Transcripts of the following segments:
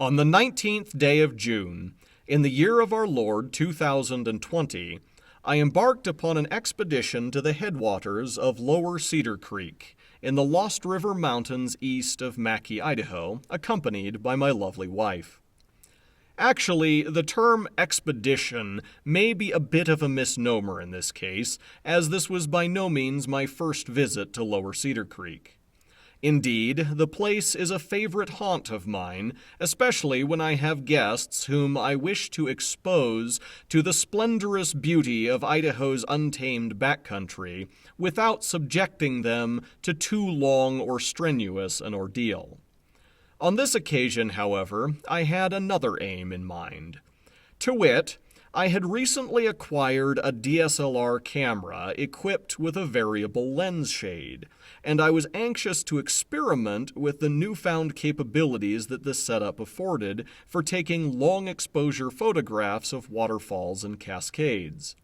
On the 19th day of June, in the year of our Lord 2020, I embarked upon an expedition to the headwaters of Lower Cedar Creek in the Lost River Mountains east of Mackay, Idaho, accompanied by my lovely wife. Actually, the term expedition may be a bit of a misnomer in this case, as this was by no means my first visit to Lower Cedar Creek. Indeed, the place is a favorite haunt of mine, especially when I have guests whom I wish to expose to the splendorous beauty of Idaho's untamed backcountry without subjecting them to too long or strenuous an ordeal. On this occasion, however, I had another aim in mind. To wit, I had recently acquired a DSLR camera equipped with a variable lens shade, and I was anxious to experiment with the newfound capabilities that this setup afforded for taking long exposure photographs of waterfalls and cascades.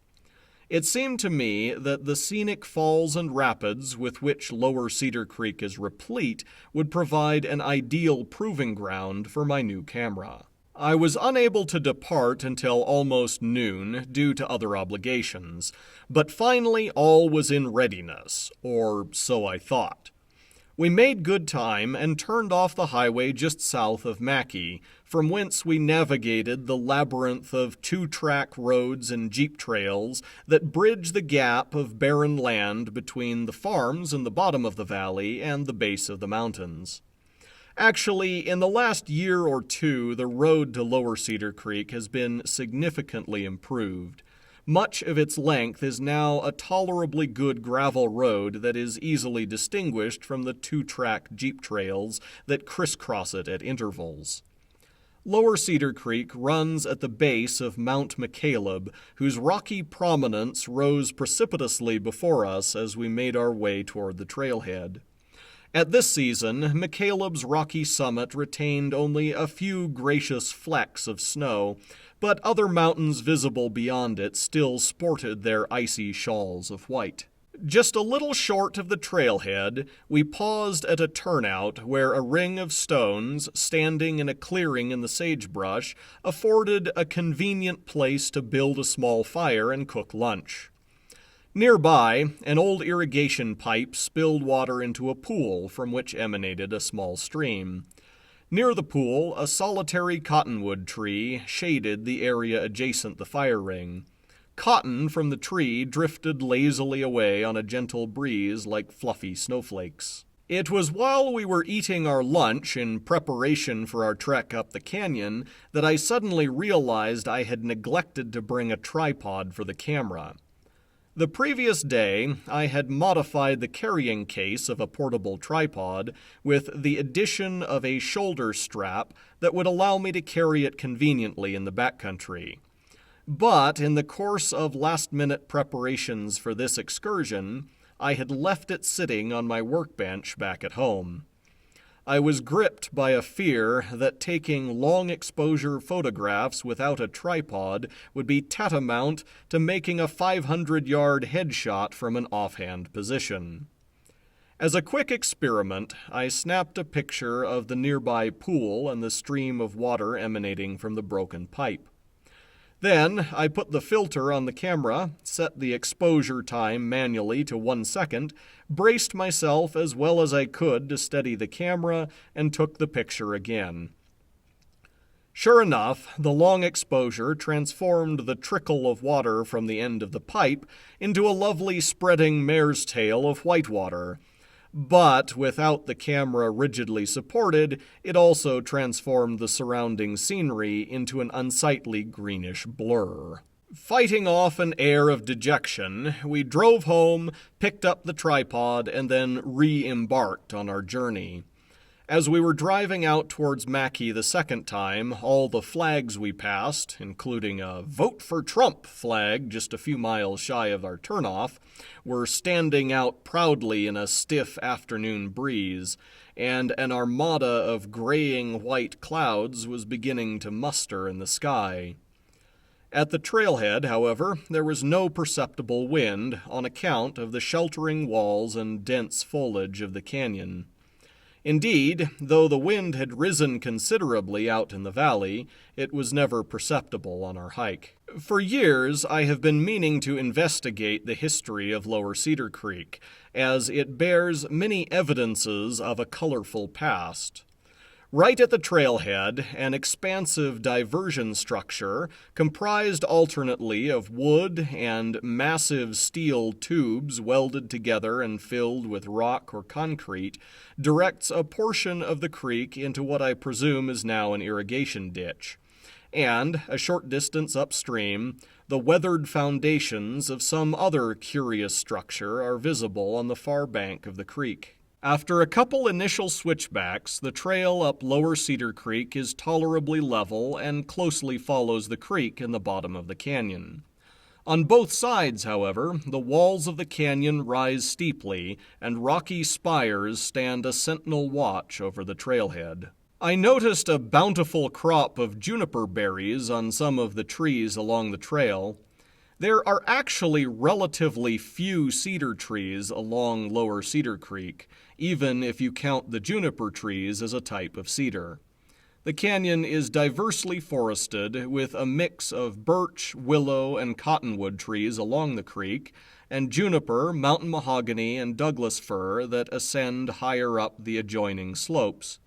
It seemed to me that the scenic falls and rapids with which Lower Cedar Creek is replete would provide an ideal proving ground for my new camera. I was unable to depart until almost noon due to other obligations, but finally all was in readiness, or so I thought. We made good time and turned off the highway just south of Mackay, from whence we navigated the labyrinth of two-track roads and jeep trails that bridge the gap of barren land between the farms in the bottom of the valley and the base of the mountains. Actually, in the last year or two, the road to Lower Cedar Creek has been significantly improved. Much of its length is now a tolerably good gravel road that is easily distinguished from the two-track jeep trails that crisscross it at intervals. Lower Cedar Creek runs at the base of Mount McCaleb, whose rocky prominence rose precipitously before us as we made our way toward the trailhead. At this season, McCaleb's rocky summit retained only a few gracious flecks of snow, but other mountains visible beyond it still sported their icy shawls of white. Just a little short of the trailhead, we paused at a turnout where a ring of stones, standing in a clearing in the sagebrush, afforded a convenient place to build a small fire and cook lunch. Nearby, an old irrigation pipe spilled water into a pool from which emanated a small stream. Near the pool, a solitary cottonwood tree shaded the area adjacent the fire ring. Cotton from the tree drifted lazily away on a gentle breeze like fluffy snowflakes. It was while we were eating our lunch in preparation for our trek up the canyon that I suddenly realized I had neglected to bring a tripod for the camera. The previous day, I had modified the carrying case of a portable tripod with the addition of a shoulder strap that would allow me to carry it conveniently in the backcountry. But in the course of last-minute preparations for this excursion, I had left it sitting on my workbench back at home. I was gripped by a fear that taking long-exposure photographs without a tripod would be tantamount to making a 500-yard headshot from an offhand position. As a quick experiment, I snapped a picture of the nearby pool and the stream of water emanating from the broken pipe. Then I put the filter on the camera, set the exposure time manually to 1 second, braced myself as well as I could to steady the camera, and took the picture again. Sure enough, the long exposure transformed the trickle of water from the end of the pipe into a lovely spreading mare's tail of whitewater. But without the camera rigidly supported, it also transformed the surrounding scenery into an unsightly greenish blur. Fighting off an air of dejection, we drove home, picked up the tripod, and then re-embarked on our journey. As we were driving out towards Mackay the second time, all the flags we passed, including a "Vote for Trump" flag just a few miles shy of our turnoff, were standing out proudly in a stiff afternoon breeze, and an armada of graying white clouds was beginning to muster in the sky. At the trailhead, however, there was no perceptible wind on account of the sheltering walls and dense foliage of the canyon. Indeed, though the wind had risen considerably out in the valley, it was never perceptible on our hike. For years, I have been meaning to investigate the history of Lower Cedar Creek, as it bears many evidences of a colorful past. Right at the trailhead, an expansive diversion structure, comprised alternately of wood and massive steel tubes welded together and filled with rock or concrete, directs a portion of the creek into what I presume is now an irrigation ditch. And, a short distance upstream, the weathered foundations of some other curious structure are visible on the far bank of the creek. After a couple initial switchbacks, the trail up Lower Cedar Creek is tolerably level and closely follows the creek in the bottom of the canyon. On both sides, however, the walls of the canyon rise steeply, and rocky spires stand a sentinel watch over the trailhead. I noticed a bountiful crop of juniper berries on some of the trees along the trail. There are actually relatively few cedar trees along Lower Cedar Creek, even if you count the juniper trees as a type of cedar. The canyon is diversely forested with a mix of birch, willow, and cottonwood trees along the creek, and juniper, mountain mahogany, and Douglas fir that ascend higher up the adjoining slopes,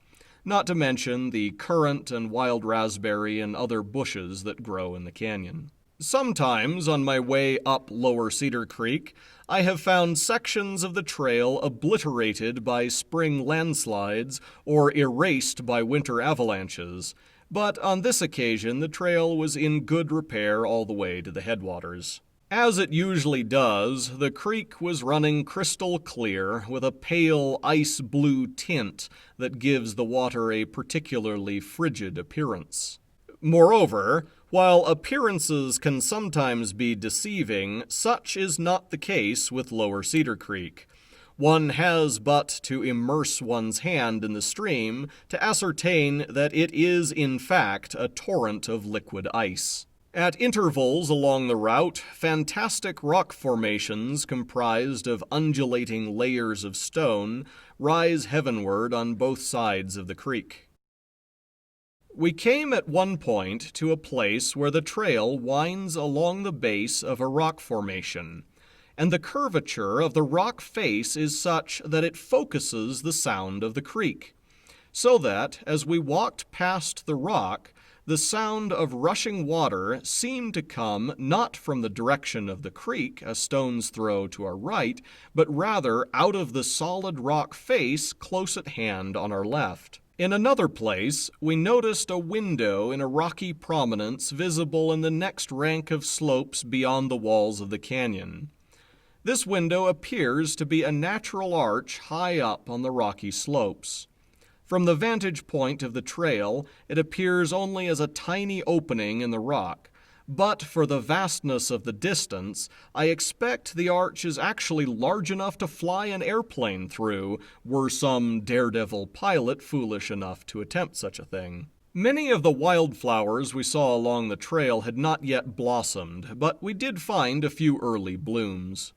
not to mention the currant and wild raspberry and other bushes that grow in the canyon. Sometimes, on my way up Lower Cedar Creek, I have found sections of the trail obliterated by spring landslides or erased by winter avalanches, but on this occasion the trail was in good repair all the way to the headwaters. As it usually does, the creek was running crystal clear with a pale ice blue tint that gives the water a particularly frigid appearance. Moreover, while appearances can sometimes be deceiving, such is not the case with Lower Cedar Creek. One has but to immerse one's hand in the stream to ascertain that it is in fact a torrent of liquid ice. At intervals along the route, fantastic rock formations comprised of undulating layers of stone rise heavenward on both sides of the creek. We came at one point to a place where the trail winds along the base of a rock formation, and the curvature of the rock face is such that it focuses the sound of the creek, so that, as we walked past the rock, the sound of rushing water seemed to come not from the direction of the creek, a stone's throw to our right, but rather out of the solid rock face close at hand on our left. In another place, we noticed a window in a rocky prominence visible in the next rank of slopes beyond the walls of the canyon. This window appears to be a natural arch high up on the rocky slopes. From the vantage point of the trail, it appears only as a tiny opening in the rock, but for the vastness of the distance, I expect the arch is actually large enough to fly an airplane through, were some daredevil pilot foolish enough to attempt such a thing. Many of the wildflowers we saw along the trail had not yet blossomed, but we did find a few early blooms.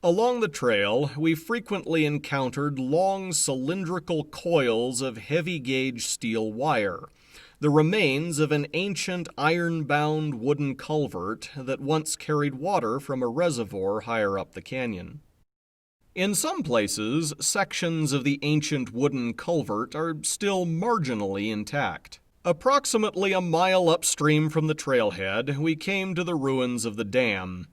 Along the trail, we frequently encountered long cylindrical coils of heavy-gauge steel wire, the remains of an ancient iron-bound wooden culvert that once carried water from a reservoir higher up the canyon. In some places, sections of the ancient wooden culvert are still marginally intact. Approximately a mile upstream from the trailhead, we came to the ruins of the dam.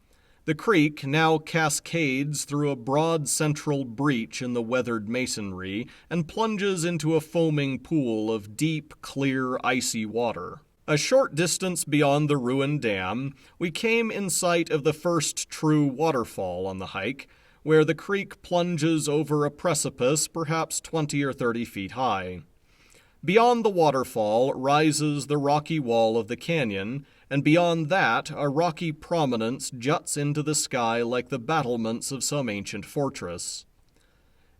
The creek now cascades through a broad central breach in the weathered masonry and plunges into a foaming pool of deep, clear, icy water. A short distance beyond the ruined dam, we came in sight of the first true waterfall on the hike, where the creek plunges over a precipice perhaps 20 or 30 feet high. Beyond the waterfall rises the rocky wall of the canyon, and beyond that a rocky prominence juts into the sky like the battlements of some ancient fortress.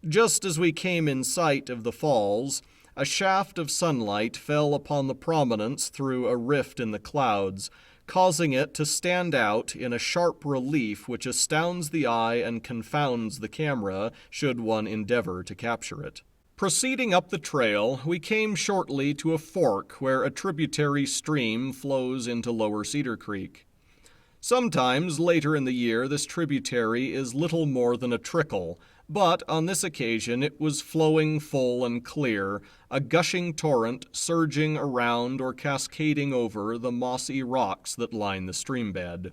Just as we came in sight of the falls, a shaft of sunlight fell upon the prominence through a rift in the clouds, causing it to stand out in a sharp relief which astounds the eye and confounds the camera should one endeavor to capture it. Proceeding up the trail, we came shortly to a fork where a tributary stream flows into Lower Cedar Creek. Sometimes later in the year, this tributary is little more than a trickle, but on this occasion it was flowing full and clear, a gushing torrent surging around or cascading over the mossy rocks that line the streambed.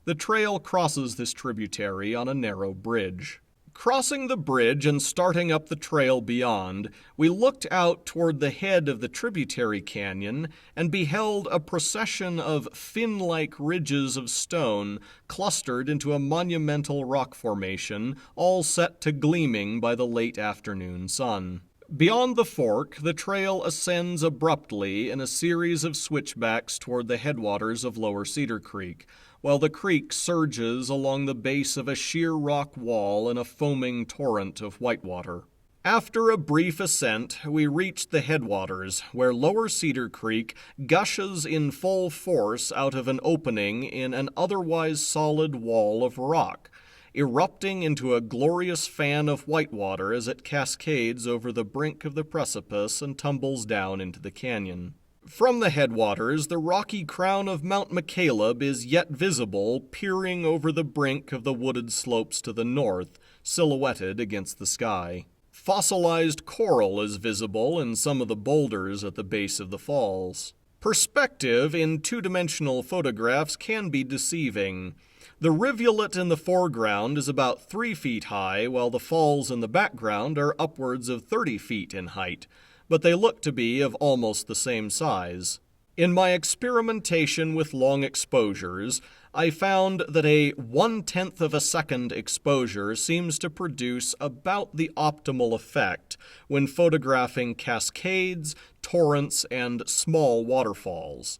The trail crosses this tributary on a narrow bridge. Crossing the bridge and starting up the trail beyond, we looked out toward the head of the tributary canyon and beheld a procession of fin-like ridges of stone clustered into a monumental rock formation, all set to gleaming by the late afternoon sun. Beyond the fork, the trail ascends abruptly in a series of switchbacks toward the headwaters of Lower Cedar Creek, while the creek surges along the base of a sheer rock wall in a foaming torrent of whitewater. After a brief ascent, we reached the headwaters, where Lower Cedar Creek gushes in full force out of an opening in an otherwise solid wall of rock, erupting into a glorious fan of whitewater as it cascades over the brink of the precipice and tumbles down into the canyon. From the headwaters, the rocky crown of Mount McCaleb is yet visible, peering over the brink of the wooded slopes to the north, silhouetted against the sky. Fossilized coral is visible in some of the boulders at the base of the falls. Perspective in two-dimensional photographs can be deceiving. The rivulet in the foreground is about 3 feet high, while the falls in the background are upwards of 30 feet in height, but they look to be of almost the same size. In my experimentation with long exposures, I found that a 1/10 of a second exposure seems to produce about the optimal effect when photographing cascades, torrents, and small waterfalls.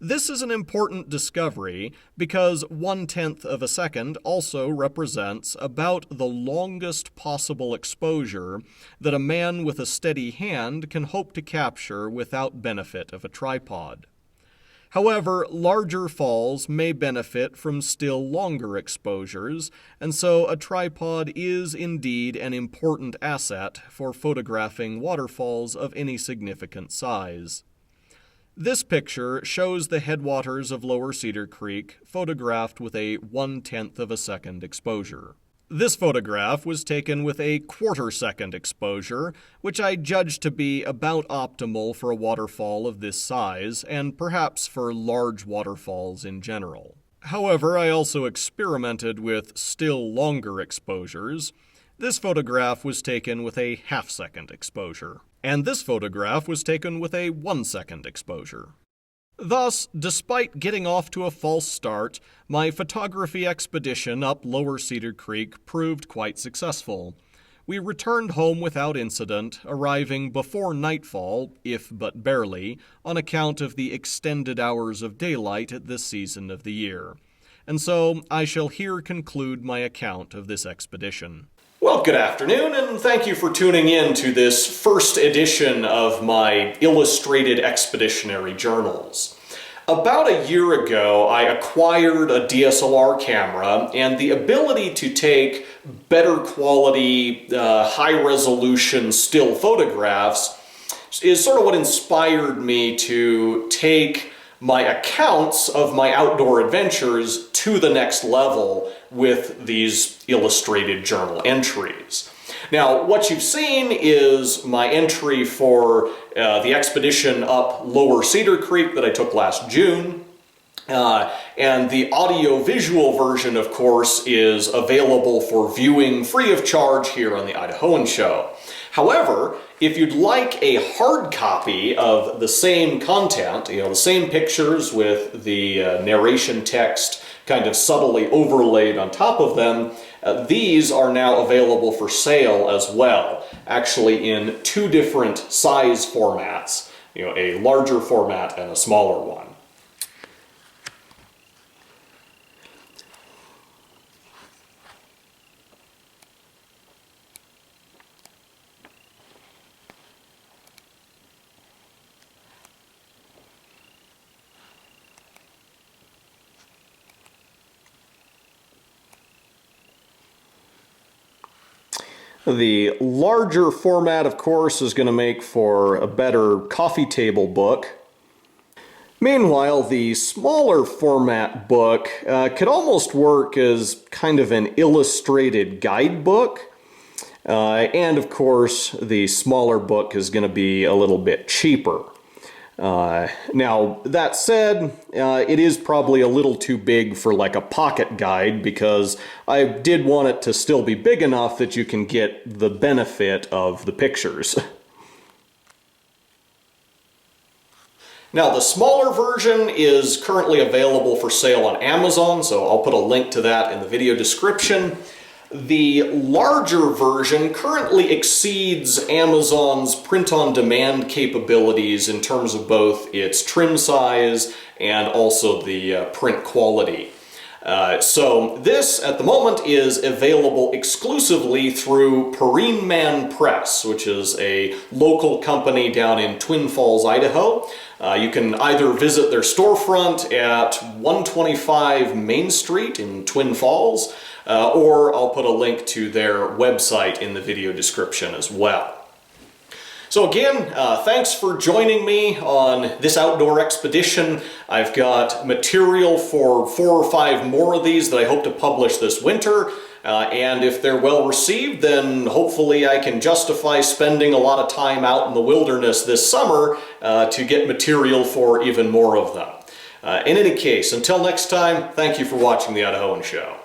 This is an important discovery because 1/10 of a second also represents about the longest possible exposure that a man with a steady hand can hope to capture without benefit of a tripod. However, larger falls may benefit from still longer exposures, and so a tripod is indeed an important asset for photographing waterfalls of any significant size. This picture shows the headwaters of Lower Cedar Creek photographed with a 1/10 of a second exposure. This photograph was taken with a 1/4 second exposure, which I judged to be about optimal for a waterfall of this size, and perhaps for large waterfalls in general. However, I also experimented with still longer exposures. This photograph was taken with a 1/2 second exposure, and this photograph was taken with a 1 second exposure. Thus, despite getting off to a false start, my photography expedition up Lower Cedar Creek proved quite successful. We returned home without incident, arriving before nightfall, if but barely, on account of the extended hours of daylight at this season of the year. And so I shall here conclude my account of this expedition. Well, good afternoon, and thank you for tuning in to this first edition of my illustrated expeditionary journals. About a year ago, I acquired a DSLR camera, and the ability to take better quality, high-resolution still photographs is sort of what inspired me to take my accounts of my outdoor adventures to the next level with these illustrated journal entries. Now, what you've seen is my entry for the expedition up Lower Cedar Creek that I took last June. And the audio-visual version, of course, is available for viewing free of charge here on the Idahoan Show. However, if you'd like a hard copy of the same content, the same pictures with the narration text kind of subtly overlaid on top of them, these are now available for sale as well, actually in 2 different size formats, a larger format and a smaller one. The larger format, of course, is going to make for a better coffee table book. Meanwhile, the smaller format book could almost work as kind of an illustrated guidebook. And of course, the smaller book is going to be a little bit cheaper. Now, that said, it is probably a little too big for like a pocket guide, because I did want it to still be big enough that you can get the benefit of the pictures. Now, the smaller version is currently available for sale on Amazon, so I'll put a link to that in the video description. The larger version currently exceeds Amazon's print-on-demand capabilities in terms of both its trim size and also the print quality. So this, at the moment, is available exclusively through PerrineManPress, which is a local company down in Twin Falls, Idaho. You can either visit their storefront at 125 Main Street in Twin Falls, or I'll put a link to their website in the video description as well. So again, thanks for joining me on this outdoor expedition. I've got material for 4 or 5 more of these that I hope to publish this winter. And if they're well received, then hopefully I can justify spending a lot of time out in the wilderness this summer to get material for even more of them. In any case, until next time, thank you for watching The Idahoan Show.